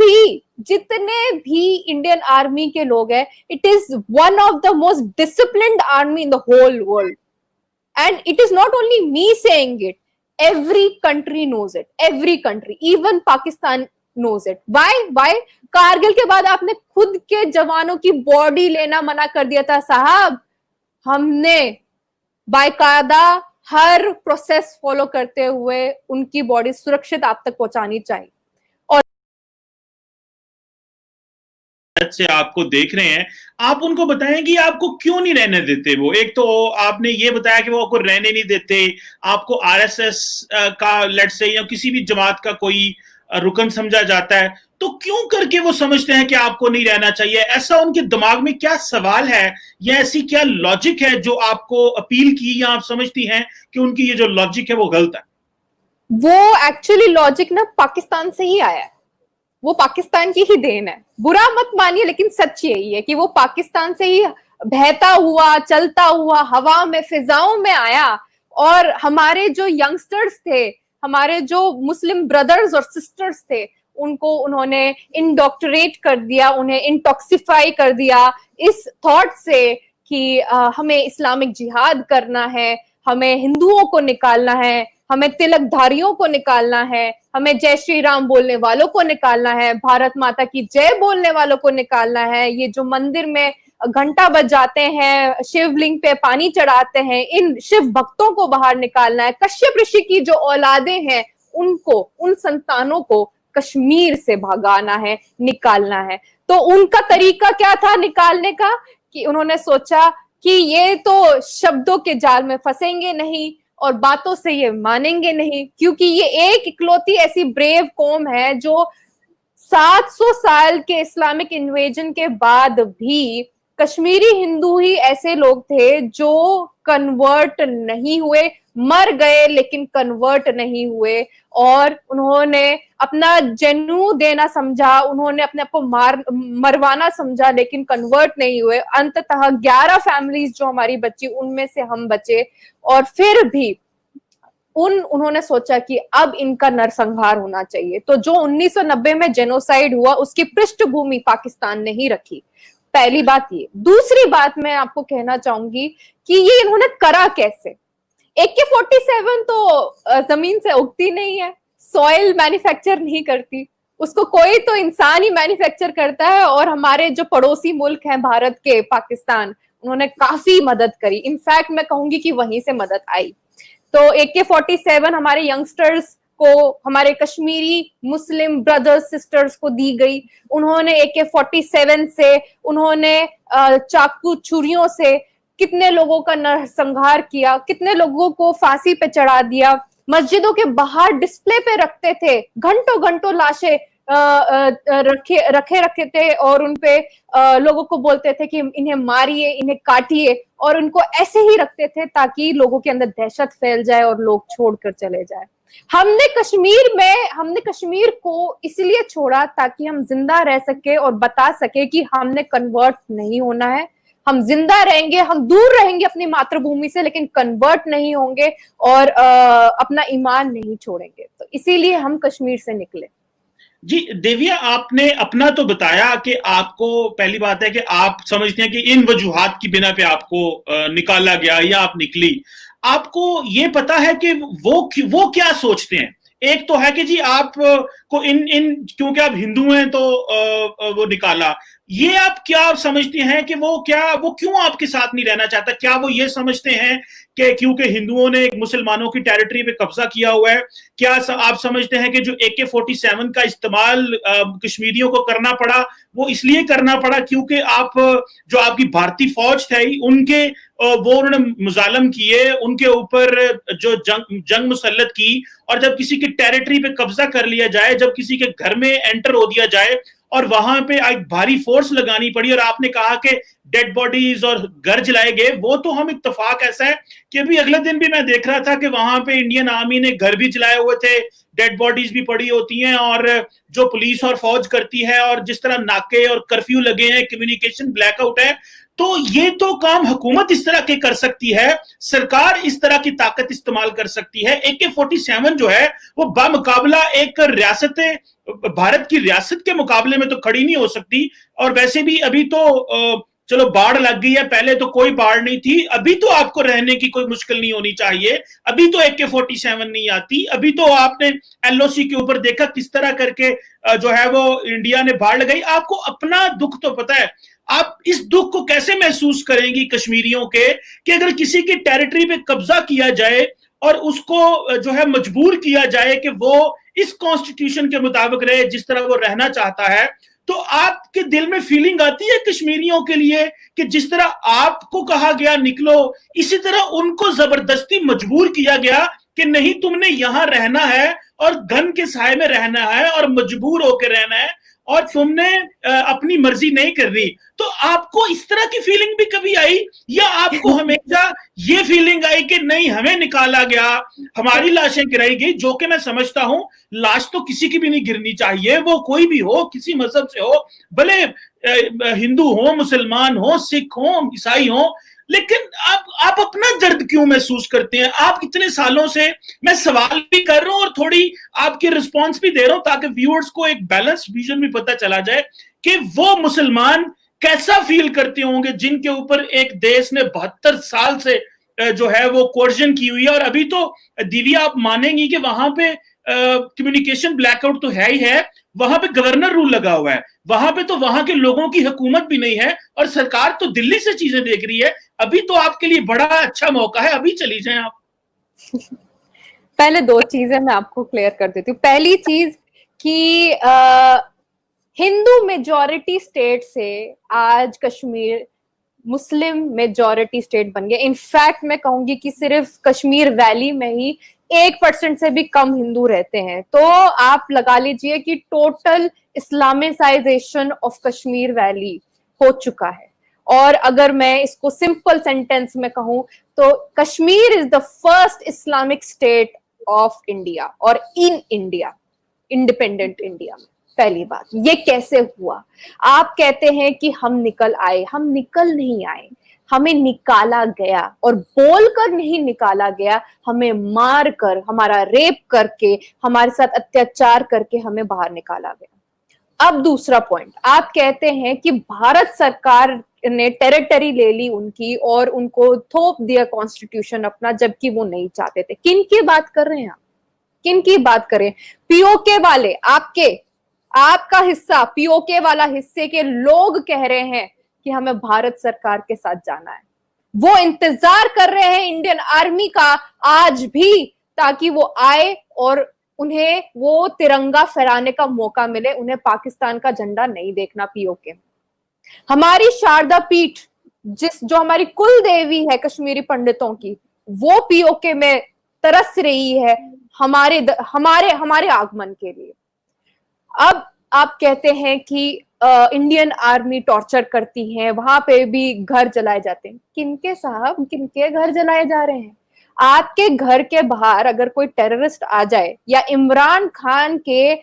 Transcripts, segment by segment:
भी Indian army के लोग हैं, it is one of the most disciplined army in the whole world. And it is not only me saying it, every country knows it, every country, even Pakistan knows it. Why? Kargil के बाद आपने खुद के जवानों की body लेना मना कर दिया था साहब. हमने बाकायदा हर प्रोसेस फॉलो करते हुए उनकी बॉडी सुरक्षित आप तक पहुंचानी चाहिए. से आपको देख रहे हैं, आप उनको बताएं कि आपको क्यों नहीं रहने देते वो. एक तो आपने ये बताया कि वो आपको रहने नहीं देते, आपको आरएसएस का लेट्स से या किसी भी जमात का कोई रुकन समझा जाता है, तो क्यों करके वो समझते हैं कि आपको नहीं रहना चाहिए? ऐसा उनके दिमाग में क्या सवाल है या ऐसी क्या लॉजिक है जो आपको अपील की या आप समझती हैं कि उनकी ये जो लॉजिक है वो गलत है? वो एक्चुअली लॉजिक ना पाकिस्तान से ही आया है, वो पाकिस्तान की ही देन है. बुरा मत मानिए, लेकिन सच यही है कि वो पाकिस्तान से ही बहता हुआ, चलता हुआ, हवा में, फिजाओं में आया. और हमारे जो यंगस्टर्स थे, हमारे जो मुस्लिम ब्रदर्स और सिस्टर्स थे, उनको उन्होंने इंडोक्ट्रेट कर दिया, उन्हें इंटॉक्सिफाई कर दिया इस थॉट से कि हमें इस्लामिक जिहाद करना है, हमें हिंदुओं को निकालना है, हमें तिलकधारियों को निकालना है, हमें जय श्री राम बोलने वालों को निकालना है, भारत माता की जय बोलने वालों को निकालना है, ये जो मंदिर में घंटा बजाते हैं, शिवलिंग पे पानी चढ़ाते हैं, इन शिव भक्तों को बाहर निकालना है. कश्यप ऋषि की जो औलादें हैं उनको, उन संतानों को कश्मीर से भगाना है, निकालना है. तो उनका तरीका क्या था निकालने का, कि उन्होंने सोचा कि ये तो शब्दों के जाल में फंसेंगे नहीं और बातों से ये मानेंगे नहीं, क्योंकि ये एक इकलौती ऐसी ब्रेव कौम है जो 700 साल के इस्लामिक इन्वेजन के बाद भी कश्मीरी हिंदू ही ऐसे लोग थे जो कन्वर्ट नहीं हुए, मर गए लेकिन कन्वर्ट नहीं हुए. और उन्होंने अपना जन्नू देना समझा, उन्होंने अपने आप को मरवाना समझा, लेकिन कन्वर्ट नहीं हुए. अंततः 11 फैमिलीज जो हमारी बची, उनमें से हम बचे. और फिर भी उन्होंने सोचा कि अब इनका नरसंहार होना चाहिए. तो जो 1990 में जेनोसाइड हुआ, उसकी पृष्ठभूमि पाकिस्तान ने ही रखी. पहली बात ये. दूसरी बात मैं आपको कहना चाहूंगी कि ये इन्होंने करा कैसे. AK-47 तो जमीन से उगती नहीं है, सॉइल मैन्युफैक्चर नहीं करती, उसको कोई तो इंसान ही मैन्युफैक्चर करता है. और हमारे जो पड़ोसी मुल्क हैं भारत के, पाकिस्तान, उन्होंने काफी मदद करी. इनफैक्ट मैं कहूंगी कि वहीं से मदद आई. तो AK-47 हमारे यंगस्टर्स को, हमारे कश्मीरी मुस्लिम ब्रदर्स सिस्टर्स को दी गई. उन्होंने AK-47 से, उन्होंने चाकू छुरियों से कितने लोगों का नरसंहार किया, कितने लोगों को फांसी पे चढ़ा दिया. मस्जिदों के बाहर डिस्प्ले पे रखते थे, घंटों घंटों लाशें रखे थे और उनपे लोगों को बोलते थे कि इन्हें मारिए, इन्हें काटिए. और उनको ऐसे ही रखते थे ताकि लोगों के अंदर दहशत फैल जाए और लोग छोड़कर चले जाए. हमने कश्मीर को इसलिए छोड़ा ताकि हम जिंदा रह सके और बता सके कि हमने कन्वर्ट नहीं होना है. हम जिंदा रहेंगे, हम दूर रहेंगे अपनी मातृभूमि से, लेकिन कन्वर्ट नहीं होंगे और अपना ईमान नहीं छोड़ेंगे. तो इसीलिए हम कश्मीर से निकले. जी देविया, आपने अपना तो बताया कि आपको, पहली बात है कि आप समझते हैं कि इन वजूहात की बिना पे आपको निकाला गया या आप निकली. आपको ये पता है कि वो क्या सोचते हैं? एक तो है कि जी आप को इन क्योंकि आप हिंदू हैं तो वो निकाला. ये आप क्या समझते हैं कि वो क्यों आपके साथ नहीं रहना चाहता? क्या वो ये समझते हैं कि क्योंकि हिंदुओं ने मुसलमानों की टेरिटरी पे कब्जा किया हुआ है? क्या आप समझते हैं कि जो AK-47 का इस्तेमाल कश्मीरियों को करना पड़ा, वो इसलिए करना पड़ा क्योंकि जो आपकी भारतीय फौज थी उनके वो उन्होंने मुजालम किए, उनके ऊपर जो जंग मुसल्लत की, और जब किसी की टेरिटरी पे कब्जा कर लिया जाए, जब किसी के घर में एंटर हो दिया जाए और वहां पे एक भारी फोर्स लगानी पड़ी, और आपने कहा कि डेड बॉडीज और घर जलाए गए, वो तो हम इत्तेफाक ऐसा है कि अभी अगले दिन भी मैं देख रहा था कि वहां पे इंडियन आर्मी ने घर भी जलाए हुए थे, डेड बॉडीज भी पड़ी होती हैं, और जो पुलिस और फौज करती है, और जिस तरह नाके और कर्फ्यू लगे हैं, कम्युनिकेशन ब्लैकआउट है, तो ये तो काम हुकूमत इस तरह के कर सकती है, सरकार इस तरह की ताकत इस्तेमाल कर सकती है। AK-47 जो है वो बामुकाबला एक रियासत, भारत की रियासत के मुकाबले में तो खड़ी नहीं हो सकती। और वैसे भी अभी तो चलो बाढ़ लग गई है, पहले तो कोई बाढ़ नहीं थी, अभी तो आपको रहने की कोई मुश्किल नहीं होनी चाहिए। अभी तो AK-47 नहीं आती, अभी तो आपने LOC के ऊपर देखा किस तरह करके जो है वो इंडिया ने बाढ़ लगाई। आपको अपना दुख तो पता है, आप इस दुख को कैसे महसूस करेंगी कश्मीरियों के कि अगर किसी की टेरिटरी पे कब्जा किया जाए और उसको जो है मजबूर किया जाए कि वो इस कॉन्स्टिट्यूशन के मुताबिक रहे जिस तरह वो रहना चाहता है, तो आपके दिल में फीलिंग आती है कश्मीरियों के लिए कि जिस तरह आपको कहा गया निकलो, इसी तरह उनको जबरदस्ती मजबूर किया गया कि नहीं तुमने यहां रहना है और घन के साए में रहना है और मजबूर होकर रहना है और तुमने अपनी मर्जी नहीं कर रही। तो आपको इस तरह की फीलिंग भी कभी आई, या आपको हमेशा ये फीलिंग आई कि नहीं हमें निकाला गया, हमारी लाशें गिराई गई? जो कि मैं समझता हूं लाश तो किसी की भी नहीं गिरनी चाहिए, वो कोई भी हो, किसी मजहब से हो, भले हिंदू हो, मुसलमान हो, सिख हो, ईसाई हो, लेकिन आप अपना दर्द क्यों महसूस करते हैं? आप इतने सालों से, मैं सवाल भी कर रहा हूं और थोड़ी आपकी रिस्पॉन्स भी दे रहा हूं ताकि व्यूअर्स को एक बैलेंस विजन भी पता चला जाए कि वो मुसलमान कैसा फील करते होंगे जिनके ऊपर एक देश ने 72 साल से जो है वो कोर्जन की हुई है। और अभी तो दिव्या आप मानेंगी कि वहां पे कम्युनिकेशन ब्लैकआउट तो है ही है, वहां पे गवर्नर रूल लगा हुआ है, वहां पे तो वहां के लोगों की हुकूमत भी नहीं है और सरकार तो दिल्ली से चीजें देख रही है। अभी तो आपके लिए बड़ा अच्छा मौका है, अभी चली जाएं आप। पहले दो चीजें मैं आपको क्लियर कर देती हूँ। पहली चीज कि हिंदू मेजॉरिटी स्टेट से आज कश्मीर मुस्लिम मेजॉरिटी स्टेट बन गया। इनफैक्ट मैं कहूंगी कि सिर्फ कश्मीर वैली में ही 1% से भी कम हिंदू रहते हैं। तो आप लगा लीजिए कि टोटल इस्लामिसाइजेशन ऑफ कश्मीर वैली हो चुका है। और अगर मैं इसको सिंपल सेंटेंस में कहूं तो Kashmir is the first Islamic state of India और इन इंडिया, इंडिपेंडेंट इंडिया में। पहली बात, ये कैसे हुआ? आप कहते हैं कि हम निकल आए, हम निकल नहीं आए, हमें निकाला गया, और बोलकर नहीं निकाला गया, हमें मार कर, हमारा रेप करके, हमारे साथ अत्याचार करके हमें बाहर निकाला गया। अब दूसरा पॉइंट, आप कहते हैं कि भारत सरकार ने टेरिटरी ले ली उनकी और उनको थोप दिया कॉन्स्टिट्यूशन अपना, जबकि वो नहीं चाहते थे। किन की बात कर रहे हैं आप? किन की बात कर रहे हैं? पीओके वाले, आपका हिस्सा, पीओके वाला हिस्से के लोग कह रहे हैं कि हमें भारत सरकार के साथ जाना है। वो इंतजार कर रहे हैं इंडियन आर्मी का आज भी, ताकि वो आए और उन्हें वो तिरंगा फहराने का मौका मिले। उन्हें पाकिस्तान का झंडा नहीं देखना। पीओके, हमारी शारदा पीठ, जो हमारी कुल देवी है कश्मीरी पंडितों की, वो पीओके में तरस रही है हमारे आगमन के लिए। अब आप कहते हैं कि इंडियन आर्मी टॉर्चर करती है, वहां पे भी घर जलाए जाते हैं। किनके साहब, किनके घर जलाए जा रहे हैं? आपके घर के बाहर अगर कोई टेररिस्ट आ जाए, या इमरान खान के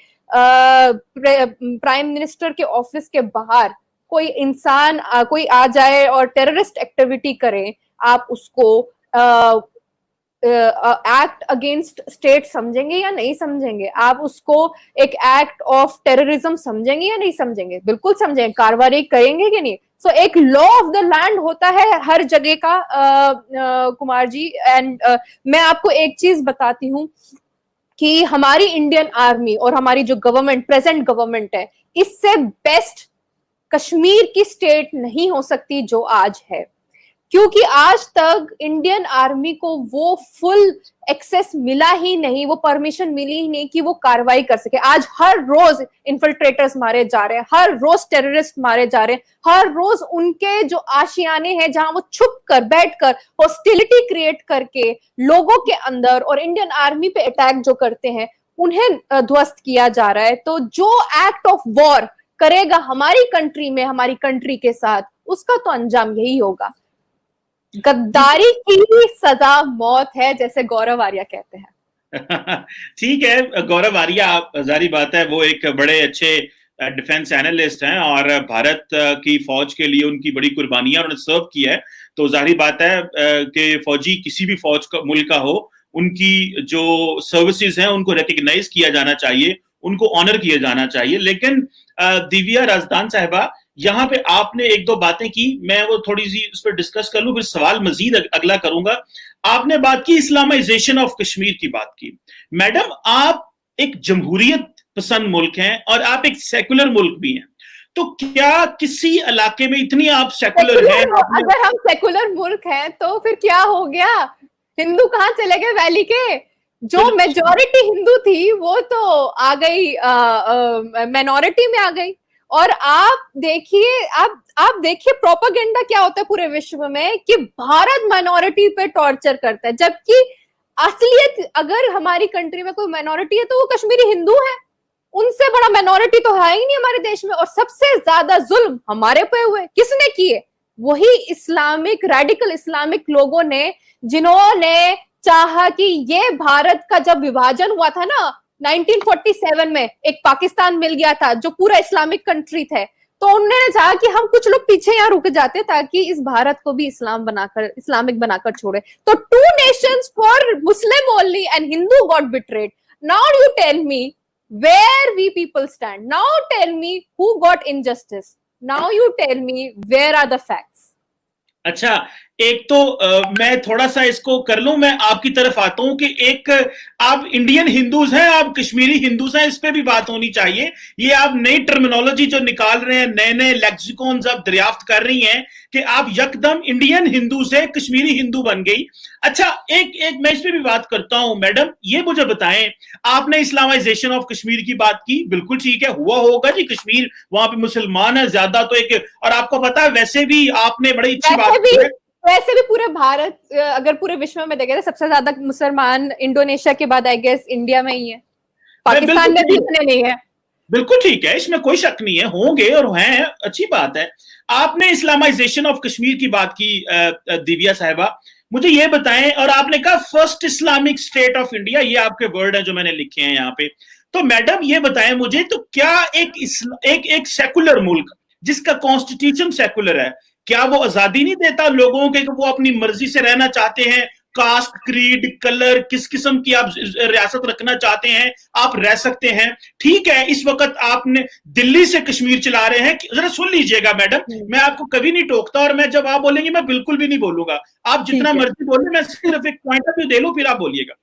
प्राइम मिनिस्टर के ऑफिस के बाहर कोई इंसान कोई आ जाए और टेररिस्ट एक्टिविटी करे, आप उसको एक्ट अगेंस्ट स्टेट समझेंगे या नहीं समझेंगे? आप उसको एक एक्ट ऑफ टेररिज्म समझेंगे या नहीं समझेंगे? बिल्कुल समझेंगे, कार्रवाई करेंगे कि नहीं? सो एक लॉ ऑफ द लैंड होता है हर जगह का कुमार जी। एंड मैं आपको एक चीज बताती हूँ कि हमारी इंडियन आर्मी और हमारी जो गवर्नमेंट, प्रेजेंट गवर्नमेंट है, इससे बेस्ट कश्मीर की स्टेट नहीं हो सकती जो आज है। क्योंकि आज तक इंडियन आर्मी को वो फुल एक्सेस मिला ही नहीं, वो परमिशन मिली ही नहीं कि वो कार्रवाई कर सके। आज हर रोज इन्फिल्ट्रेटर्स मारे जा रहे हैं, हर रोज टेररिस्ट मारे जा रहे हैं, हर रोज उनके जो आशियाने हैं जहां वो छुप कर बैठकर हॉस्टिलिटी क्रिएट करके लोगों के अंदर और इंडियन आर्मी पे अटैक जो करते हैं, उन्हें ध्वस्त किया जा रहा है। तो जो एक्ट ऑफ वॉर करेगा हमारी कंट्री में, हमारी कंट्री के साथ, उसका तो अंजाम यही होगा। गद्दारी की सजा मौत है, जैसे गौरव आर्या कहते हैं। ठीक है, गौरव आर्या, आप जारी बात है वो एक बड़े अच्छे डिफेंस एनालिस्ट हैं और भारत की फौज के लिए उनकी बड़ी कुर्बानियां उन्होंने सर्व की है, तो जाहिर बात है कि फौजी किसी भी फौज का मुल्क का हो, उनकी जो सर्विसेज हैं उनको रिकग्नाइज किया जाना चाहिए, उनको ऑनर किया जाना चाहिए। लेकिन दिव्या राजदान साहिबा, यहाँ पे आपने एक दो बातें की, मैं वो थोड़ी सी उस पर डिस्कस कर लूं, फिर सवाल मजीद अगला करूंगा। आपने बात की इस्लामाइजेशन ऑफ कश्मीर की बात की। मैडम, आप एक जमहूरियत पसंद मुल्क हैं और आप एक सेकुलर मुल्क भी हैं, तो क्या किसी इलाके में इतनी आप सेकुलर हैं? अगर हम सेकुलर मुल्क हैं तो फिर क्या हो गया? हिंदू कहाँ चले गए वैली के? जो मेजॉरिटी हिंदू थी वो तो आ गई, माइनॉरिटी में आ गई। और आप देखिए प्रोपेगेंडा क्या होता है पूरे विश्व में कि भारत माइनॉरिटी पे टॉर्चर करता है, जबकि असलियत अगर हमारी कंट्री में कोई माइनॉरिटी है तो वो कश्मीरी हिंदू है। उनसे बड़ा माइनॉरिटी तो है ही नहीं हमारे देश में। और सबसे ज्यादा जुल्म हमारे पे हुए, किसने किए? वही इस्लामिक, रेडिकल इस्लामिक लोगों ने, जिन्होंने चाहा कि ये भारत का जब विभाजन हुआ था ना 1947 में, एक पाकिस्तान मिल गया था जो पूरा इस्लामिक कंट्री थे, तो उन्होंने चाहा कि हम कुछ लोग पीछे यहाँ रुक जाते ताकि इस भारत को भी इस्लामिक बनाकर छोड़े। तो 2 nations for Muslim only and Hindu got betrayed. Now you tell me where we people stand. Now tell me who got injustice. Now you tell me where are the facts. अच्छा, एक तो मैं थोड़ा सा इसको कर लूं, मैं आपकी तरफ आता हूं कि एक आप इंडियन हिंदूज हैं, आप कश्मीरी हिंदूज हैं, इस पे भी बात होनी चाहिए। ये आप नई टर्मिनोलॉजी जो निकाल रहे हैं, नए नए लेक्सिकॉन्स आप दरियाफ्त कर रही हैं कि आप यकदम इंडियन हिंदू से कश्मीरी हिंदू बन गई। अच्छा, एक मैं इस पे भी बात करता हूं। मैडम, ये मुझे बताएं, आपने इस्लामाइजेशन ऑफ कश्मीर की बात की, बिल्कुल ठीक है, हुआ होगा जी, कश्मीर वहां पे मुसलमान है ज्यादा, तो एक, और आपको पता है वैसे भी आपने बड़ी अच्छी बात की है, वैसे भी पूरे भारत, अगर पूरे विश्व में देखें तो सबसे ज्यादा मुसलमान इंडोनेशिया के बाद आई गेस इंडिया में ही है, पाकिस्तान में भी इतने नहीं है। बिल्कुल ठीक है, इसमें कोई शक नहीं है, होंगे और हैं, अच्छी बात है। आपने इस्लामाइजेशन ऑफ कश्मीर की बात की दिव्या साहिबा, मुझे ये बताएं, और आपने कहा first Islamic state of India, ये आपके वर्ड है जो मैंने लिखे हैं यहाँ पे, तो मैडम ये बताएं मुझे, तो क्या एक सेकुलर मुल्क जिसका कॉन्स्टिट्यूशन सेकुलर है, क्या वो आजादी नहीं देता लोगों के कि वो अपनी मर्जी से रहना चाहते हैं? कास्ट, क्रीड, कलर, किस किस्म की आप रियासत रखना चाहते हैं, आप रह सकते हैं। ठीक है, इस वक्त आपने दिल्ली से कश्मीर चला रहे हैं, जरा सुन लीजिएगा मैडम, मैं आपको कभी नहीं टोकता, और मैं जब आप बोलेंगे मैं बिल्कुल भी नहीं बोलूंगा, आप जितना मर्जी बोले, मैं सिर्फ एक पॉइंट ऑफ व्यू दे लूं, फिर आप बोलिएगा।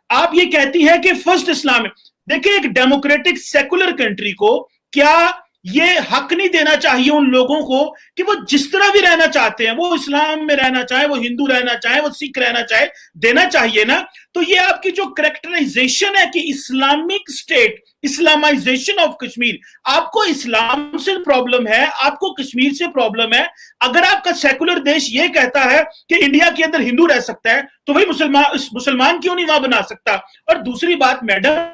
आप ये कहती है कि फर्स्ट इस्लाम, देखिए एक डेमोक्रेटिक सेकुलर कंट्री को क्या ये हक नहीं देना चाहिए उन लोगों को कि वो जिस तरह भी रहना चाहते हैं, वो इस्लाम में रहना चाहे, वो हिंदू रहना चाहे, वो सिख रहना चाहे, देना चाहिए ना? तो ये आपकी जो करेक्टराइजेशन है कि Islamic state, Islamisation of Kashmir, आपको इस्लाम से प्रॉब्लम है, आपको कश्मीर से प्रॉब्लम है। अगर आपका सेकुलर देश ये कहता है कि इंडिया के अंदर हिंदू रह सकता है, तो भाई मुसलमान क्यों नहीं वहां बना सकता? और दूसरी बात मैडम,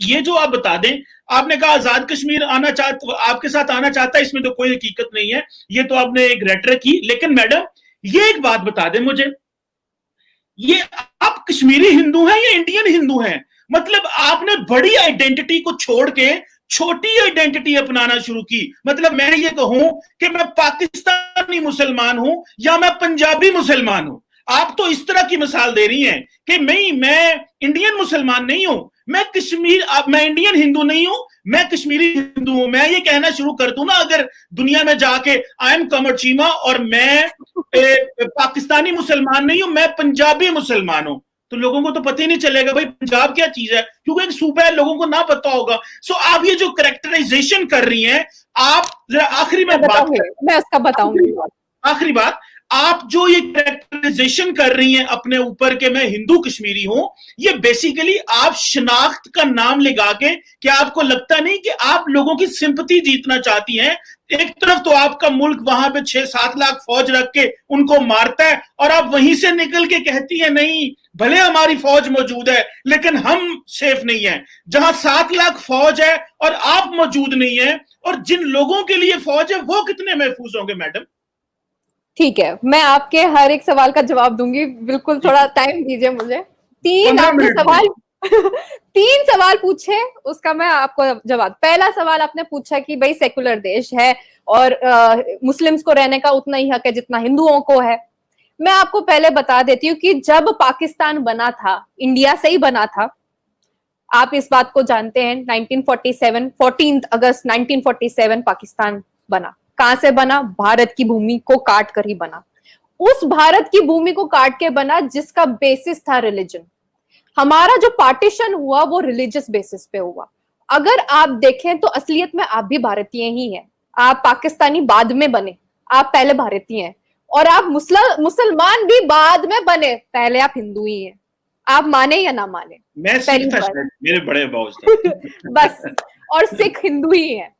ये जो आप बता दें, आपने कहा आजाद कश्मीर आना चाहता, आपके साथ आना चाहता है, इसमें तो कोई हकीकत नहीं है, ये तो आपने एक रेटरिक की। लेकिन मैडम ये एक बात बता दें मुझे, ये आप कश्मीरी हिंदू हैं या इंडियन हिंदू हैं? मतलब आपने बड़ी आइडेंटिटी को छोड़ के छोटी आइडेंटिटी अपनाना शुरू की। मतलब मैं ये कहूं कि मैं पाकिस्तानी मुसलमान हूं या मैं पंजाबी मुसलमान हूं, आप तो इस तरह की मिसाल दे रही हैं कि मैं इंडियन मुसलमान नहीं हूं, मैं इंडियन हिंदू नहीं हूं, मैं कश्मीरी हिंदू हूं। मैं ये कहना शुरू कर दूं ना अगर दुनिया में जाके, आई एम कमर चीमा और मैं पाकिस्तानी मुसलमान नहीं हूं, मैं पंजाबी मुसलमान हूं, तो लोगों को तो पता ही नहीं चलेगा भाई पंजाब क्या चीज है, क्योंकि एक सूबा है, लोगों को ना पता होगा। सो आप ये जो करेक्टराइजेशन कर रही हैं, आप जरा आखिरी में बात, मैं उसका बताऊंगी, आखिरी बात, आप जो ये कैरेक्टराइजेशन कर रही हैं अपने ऊपर के मैं हिंदू कश्मीरी हूं, ये बेसिकली आप शनाख्त का नाम लगा के, क्या आपको लगता नहीं कि आप लोगों की सिंपैथी जीतना चाहती हैं? एक तरफ तो आपका मुल्क वहां पे 6-7 लाख फौज रख के उनको मारता है, और आप वहीं से निकल के कहती है नहीं भले हमारी फौज मौजूद है लेकिन हम सेफ नहीं है। जहां 7 लाख फौज है और आप मौजूद नहीं है, और जिन लोगों के लिए फौज है वो कितने महफूज होंगे मैडम? ठीक है, मैं आपके हर एक सवाल का जवाब दूंगी, बिल्कुल थोड़ा टाइम दीजिए मुझे। 3 आपने सवाल तीन सवाल पूछे, उसका मैं आपको जवाब। पहला सवाल आपने पूछा कि भाई सेकुलर देश है और मुस्लिम्स को रहने का उतना ही हक है जितना हिंदुओं को है। मैं आपको पहले बता देती हूँ कि जब पाकिस्तान बना था, इंडिया से ही बना था, आप इस बात को जानते हैं। 1947 14 अगस्त 1947 पाकिस्तान बना। कहां से बना? भारत की भूमि को काट कर ही बना। उस भारत की भूमि को काट के बना जिसका बेसिस था रिलीजन। हमारा जो पार्टीशन हुआ वो रिलीजियस बेसिस पे हुआ। अगर आप देखें तो असलियत में आप भी भारतीय ही हैं। आप पाकिस्तानी बाद में बने, आप पहले भारतीय हैं। और आप मुसलमान भी बाद में बने, पहले आप हिंदू ही हैं। आप माने या ना माने, मैं सिख था शायद, मेरे बड़े बाबू था। बस, और सिख हिंदू ही है।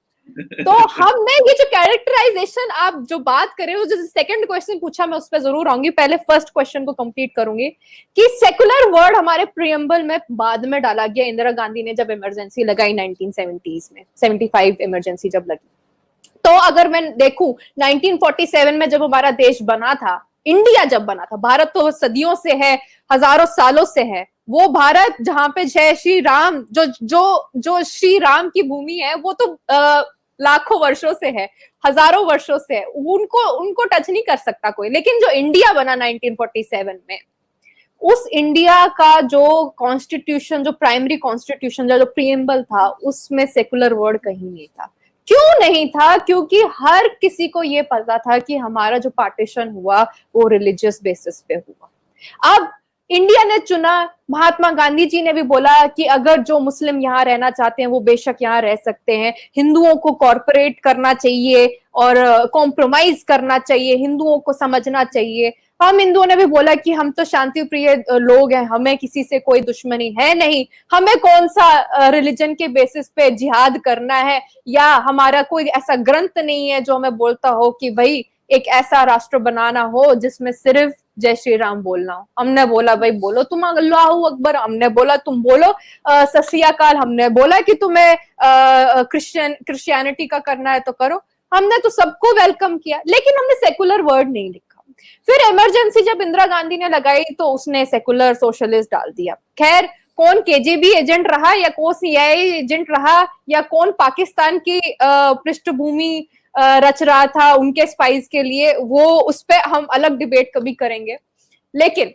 तो हमने ये जो कैरेक्टराइजेशन आप जो बात कर रहे हो, जो सेकंड क्वेश्चन पूछा, मैं उस पर जरूर आऊंगी, पहले फर्स्ट क्वेश्चन को कंप्लीट करूंगी कि सेकुलर वर्ड हमारे प्रियम्बल में बाद में डाला गया। इंदिरा गांधी ने जब इमरजेंसी लगाई 1970s में, 75 इमरजेंसी जब लगी। तो अगर मैं देखूं 1947 में जब हमारा देश बना था, इंडिया जब बना था, भारत तो सदियों से है, हजारों सालों से है, वो भारत जहां पे जय श्री राम, जो श्री राम की भूमि है, वो तो लाखों वर्षों से है, हजारों वर्षों से है, उनको टच नहीं कर सकता कोई। लेकिन जो इंडिया बना 1947 में, उस इंडिया का जो कॉन्स्टिट्यूशन, जो प्राइमरी कॉन्स्टिट्यूशन, जो प्रीएम्बल था, उसमें सेकुलर वर्ड कहीं नहीं था। क्यों नहीं था? क्योंकि हर किसी को ये पता था कि हमारा जो पार्टीशन हुआ वो रिलीजियस बेसिस पे हुआ। अब इंडिया ने चुना, महात्मा गांधी जी ने भी बोला कि अगर जो मुस्लिम यहाँ रहना चाहते हैं वो बेशक यहाँ रह सकते हैं, हिंदुओं को कॉर्पोरेट करना चाहिए और कॉम्प्रोमाइज करना चाहिए, हिंदुओं को समझना चाहिए। हम हिंदुओं ने भी बोला कि हम तो शांति प्रिय लोग हैं, हमें किसी से कोई दुश्मनी है नहीं, हमें कौन सा रिलीजन के बेसिस पे जिहाद करना है, या हमारा कोई ऐसा ग्रंथ नहीं है जो हमें बोलता हो कि भाई एक ऐसा राष्ट्र बनाना हो जिसमें सिर्फ जय श्री राम बोलना हो। हमने बोला भाई बोलो तुम अल्लाहू अकबर, हमने बोला तुम बोलो सत श्री अकाल, हमने बोला कि तुम्हें क्रिश्चियनिटी का करना है तो करो। हमने तो सबको वेलकम किया, लेकिन हमने सेकुलर वर्ड नहीं लिखा। फिर इमरजेंसी जब इंदिरा गांधी ने लगाई तो उसने सेकुलर सोशलिस्ट डाल दिया। खैर, कौन केजीबी एजेंट रहा या कौन सीआईए एजेंट रहा या कौन पाकिस्तान की पृष्ठभूमि रच रहा था उनके स्पाइस के लिए, वो उस पर हम अलग डिबेट कभी करेंगे। लेकिन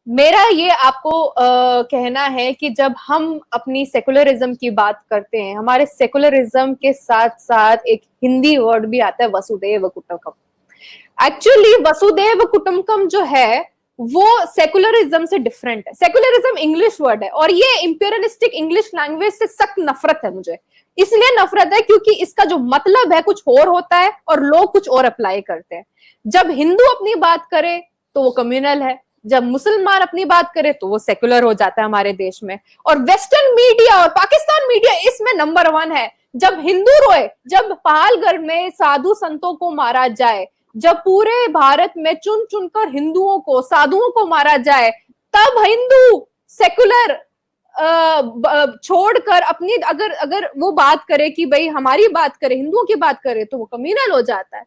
मेरा ये आपको कहना है कि जब हम अपनी सेकुलरिज्म की बात करते हैं, हमारे सेकुलरिज्म के साथ साथ एक हिंदी वर्ड भी आता है, वसुदेव कुटुंबकम। एक्चुअली वसुदेव कुटुंबकम जो है वो सेकुलरिज्म से डिफरेंट है। सेकुलरिज्म इंग्लिश वर्ड है और ये इंपीरियलिस्टिक इंग्लिश लैंग्वेज से सख्त नफरत है मुझे। इसलिए नफरत है क्योंकि इसका जो मतलब है कुछ और होता है और लोग कुछ और अप्लाई करते हैं। जब हिंदू अपनी बात करे तो वो कम्युनल है, जब मुसलमान अपनी बात करे तो वो सेकुलर हो जाता है हमारे देश में। और वेस्टर्न मीडिया और पाकिस्तान मीडिया इसमें नंबर 1 है। जब हिंदू रोए, जब पहालगढ़ में साधु संतों को मारा जाए, जब पूरे भारत में चुन चुनकर हिंदुओं को, साधुओं को मारा जाए, तब हिंदू सेकुलर छोड़कर अपनी अगर वो बात करे कि भाई हमारी बात करे, हिंदुओं की बात करे, तो वो कम्युनल हो जाता है।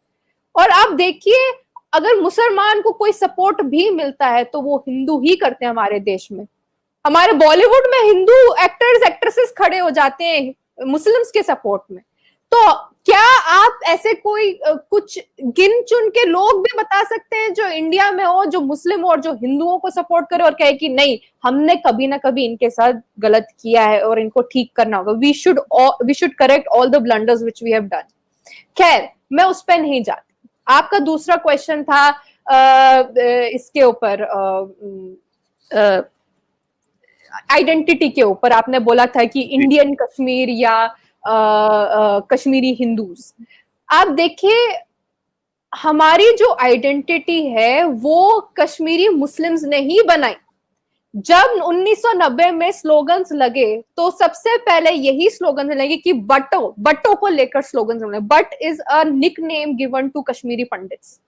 और आप देखिए, अगर मुसलमान को कोई सपोर्ट भी मिलता है तो वो हिंदू ही करते हैं हमारे देश में। हमारे बॉलीवुड में हिंदू एक्टर्स एक्ट्रेसेस खड़े हो जाते हैं मुस्लिम्स के सपोर्ट में। तो क्या आप ऐसे कोई कुछ गिन चुन के लोग भी बता सकते हैं जो इंडिया में हो, जो मुस्लिम और जो हिंदुओं को सपोर्ट करे और कहे कि नहीं, हमने कभी ना कभी इनके साथ गलत किया है और इनको ठीक करना होगा, we should correct all the blunders which we have done. खैर, मैं उस पर नहीं जाती। आपका दूसरा क्वेश्चन था इसके ऊपर, आइडेंटिटी के ऊपर। आपने बोला था कि इंडियन कश्मीर या कश्मीरी हिंदूज। आप देखिए, हमारी जो आइडेंटिटी है वो कश्मीरी मुस्लिम्स ने ही बनाई। जब 1990 में स्लोगन्स लगे तो सबसे पहले यही स्लोगन लगे कि बट्टो को लेकर स्लोगन्स लगे। But is a nickname given to Kashmiri Pandits.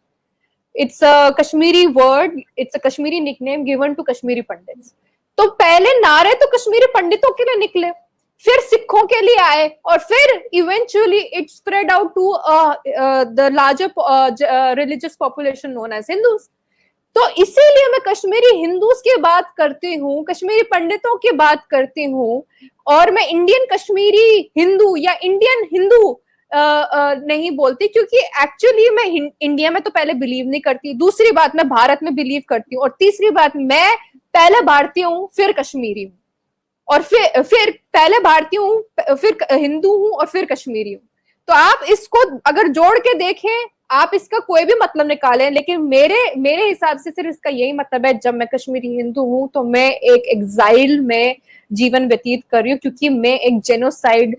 It's a Kashmiri word, it's a Kashmiri nickname given to Kashmiri Pandits. तो पहले नारे तो कश्मीरी पंडितों के लिए निकले, फिर सिखों के लिए आए, और फिर eventually it spread out to the larger religious population known as Hindus. तो इसीलिए मैं कश्मीरी हिंदूज की बात करती हूँ, कश्मीरी पंडितों की बात करती हूँ, और मैं इंडियन कश्मीरी हिंदू या इंडियन हिंदू नहीं बोलती, क्योंकि एक्चुअली मैं इंडिया में तो पहले बिलीव नहीं करती, दूसरी बात मैं भारत में बिलीव करती हूँ, और तीसरी बात मैं पहले भारतीय हूँ फिर कश्मीरी हूँ, और फिर पहले भारतीय हूँ फिर हिंदू हूँ और फिर कश्मीरी हूँ। तो आप इसको अगर जोड़ के देखें, आप इसका कोई भी मतलब निकालें, लेकिन मेरे हिसाब से सिर्फ इसका यही मतलब है, जब मैं कश्मीरी हिंदू हूं तो मैं एक एग्जाइल में जीवन व्यतीत कर रही हूँ, क्योंकि मैं एक जेनोसाइड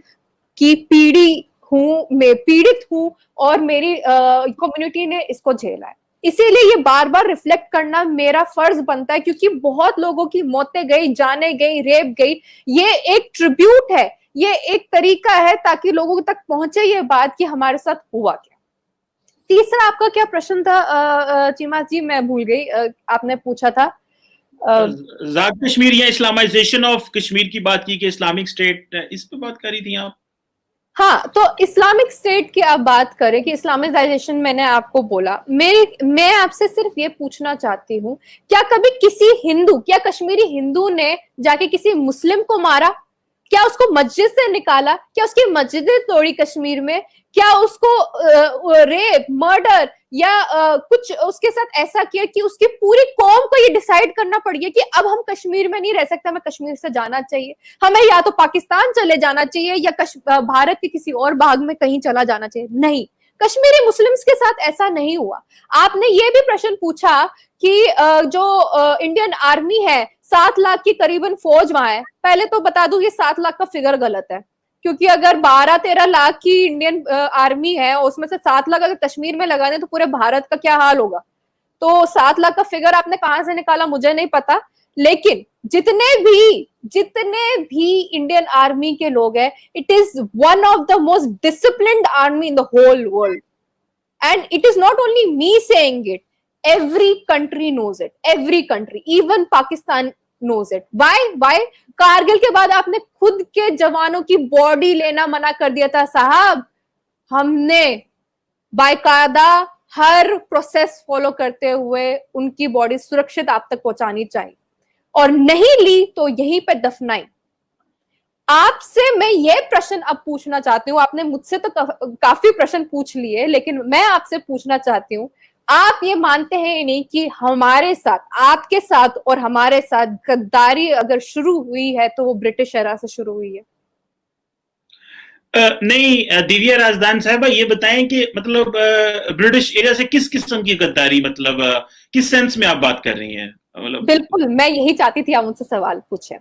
की मैं पीड़ित हूं, और मेरी कम्युनिटी ने इसको झेला है। इसीलिए ये बार बार रिफ्लेक्ट करना मेरा फर्ज बनता है, क्योंकि बहुत लोगों की मौतें गई, जाने गई, रेप गई। ये एक ट्रिब्यूट है, ये एक तरीका है ताकि लोगों तक पहुंचे ये बात कि हमारे साथ हुआ क्या। तीसरा आपका क्या प्रश्न था चीमा जी, मैं भूल गई, आपने पूछा था आजाद कश्मीर या इस्लामाइजेशन ऑफ कश्मीर की बात की कि इस्लामिक स्टेट, इस पे बात करी थी आप। हाँ, तो इस्लामिक स्टेट की आप बात करें कि इस्लामाइजेशन, मैंने आपको बोला, मैं आपसे सिर्फ ये पूछना चाहती हूँ, क्या कभी किसी हिंदू, क्या कश्मीरी हिंदू ने जाके किसी मुस्लिम को मारा? क्या उसको मस्जिद से निकाला? क्या उसकी मस्जिदें तोड़ी कश्मीर में? क्या उसको रेप, मर्डर या कुछ उसके साथ ऐसा किया कि उसकी पूरी कौम को ये डिसाइड करना पड़ गया कि अब हम कश्मीर में नहीं रह सकते, हमें कश्मीर से जाना चाहिए, हमें या तो पाकिस्तान चले जाना चाहिए या भारत के किसी और भाग में कहीं चला जाना चाहिए? नहीं, कश्मीरी मुस्लिम्स के साथ ऐसा नहीं हुआ। आपने ये भी प्रश्न पूछा कि जो इंडियन आर्मी है, 7 लाख की करीबन फौज वहां है। पहले तो बता दूं, ये 7 लाख का फिगर गलत है, क्योंकि अगर 12-13 लाख की इंडियन आर्मी है, उसमें से 7 लाख अगर कश्मीर में लगा दें तो पूरे भारत का क्या हाल होगा। तो 7 लाख का फिगर आपने कहां से निकाला मुझे नहीं पता, लेकिन जितने भी इंडियन आर्मी के लोग हैं, it is one of the most disciplined army in the whole world, and it is not only me saying it, every country knows it, every country, even Pakistan knows it. Why? Kargil के बाद आपने खुद के जवानों की body लेना मना कर दिया था साहब। हमने बाकायदा हर प्रोसेस फॉलो करते हुए उनकी बॉडी सुरक्षित आप तक पहुंचानी चाहिए, और नहीं ली तो यहीं पे दफनाई। आपसे मैं ये प्रश्न अब पूछना चाहती हूँ, आपने मुझसे तो काफी प्रश्न पूछ लिए, लेकिन मैं आपसे पूछना चाहती हूँ, आप ये मानते हैं नहीं कि हमारे साथ, आपके साथ और हमारे साथ गद्दारी अगर शुरू हुई है तो वो ब्रिटिश एरा से शुरू हुई है? नहीं दिव्या राजदान साहबा, ये बताएं कि मतलब ब्रिटिश एरा से किस किस्म की गद्दारी, मतलब किस सेंस में आप बात कर रही हैं? मतलब बिल्कुल, मैं यही चाहती थी आप मुझसे सवाल पूछे।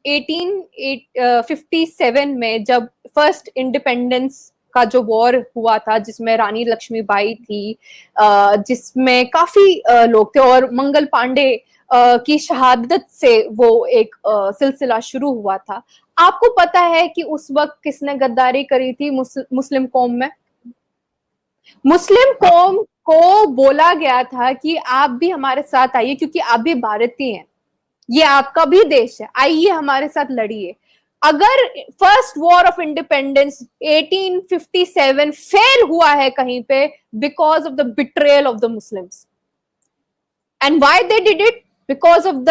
1857 में जब फर्स्ट इंडिपेंडेंस का जो वॉर हुआ था, जिसमें रानी लक्ष्मीबाई थी, जिसमें काफी लोग थे, और मंगल पांडे की शहादत से वो एक सिलसिला शुरू हुआ था। आपको पता है कि उस वक्त किसने गद्दारी करी थी मुस्लिम कौम में? मुस्लिम कौम को बोला गया था कि आप भी हमारे साथ आइए, क्योंकि आप भी भारतीय हैं, ये आपका भी देश है, आइए हमारे साथ लड़िए। अगर first war of independence 1857 fail हुआ है कहीं पे, because of the betrayal of the Muslims, and why they did it? Because of the